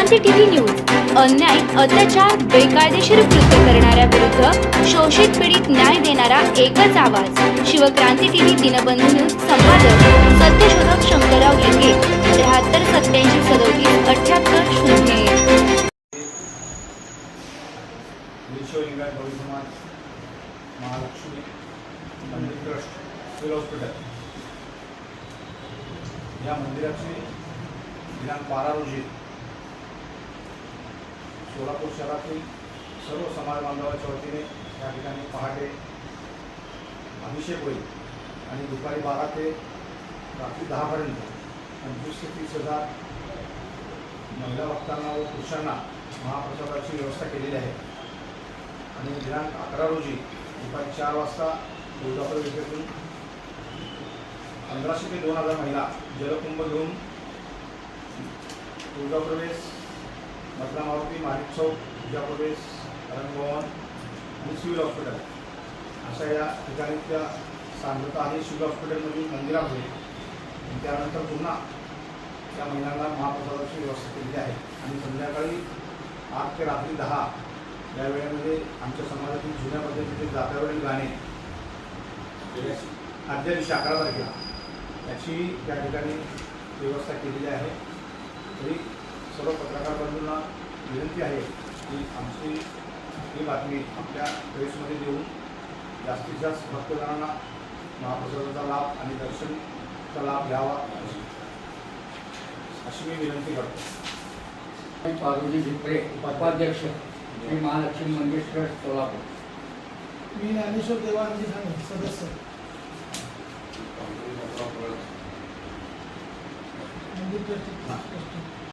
Shivkranti TV news अन्याय, अत्याचार, बेकायदेशीर कृत्य करणाऱ्या विरुद्ध शोषित पीडित न्याय देणारा एकच आवाज. Shivkranti TV Dinbandhu news. संपादक सत्यशोधक शंकरराव लिंगे. 73 87 37 78 0. लिंगायत भव्य समाज महालक्ष्मी मंदिर ट्रस्ट सिव्हिल हॉस्पिटल या मंदिराची दिनांक 12 रोजी सोलापूर शहरातील सर्व समाज बांधवाच्या वतीने या ठिकाणी पहाटे अभिषेक होईल आणि दुपारी 12 ते रात्री 10 पर्यंत 25 ते 30 हजार महिला भक्तांना व पुरुषांना महाप्रसादाची व्यवस्था केलेली आहे. आणि दिनांक 11 रोजी दुपारी 4 वाजता तुळजापूर विखेतून 1500 ते 2000 महिला जलकुंभ घेऊन तुळजाप्रवेश, मधला मारुती, माणिक चौक, तुळजाप्रवेश, रंगभवन आणि सिव्हिल हॉस्पिटल अशा या ठिकाणी त्या सांगता आहे. सिव्हिल हॉस्पिटलमधील मंदिरात होईल आणि त्यानंतर पुन्हा त्या महिलांना महाप्रसादाची व्यवस्था केलेली आहे. आणि संध्याकाळी 8 ते रात्री 10 या वेळेमध्ये आमच्या समाजातील जुन्या पद्धतीचे जात्यावरील गाणे आदल्या दिवशी 11 तारखेला याची त्या ठिकाणी व्यवस्था केलेली आहे. तरी सर्व पत्रकार बंधूंना विनंती आहे की आमची ही बातमी आपल्या प्रेसमध्ये देऊन जास्तीत जास्त भक्तजनांना महाप्रसादाचा लाभ आणि दर्शनचा लाभ घ्यावा अशी मी विनंती करतो. पार्वती भिपरे, उपाध्यक्ष, श्री महालक्ष्मी मंदिर ट्रस्ट सोलापूर. मी ज्ञानेश्वर देवानंद सांगे, सदस्य मंदिर ट्रस्ट.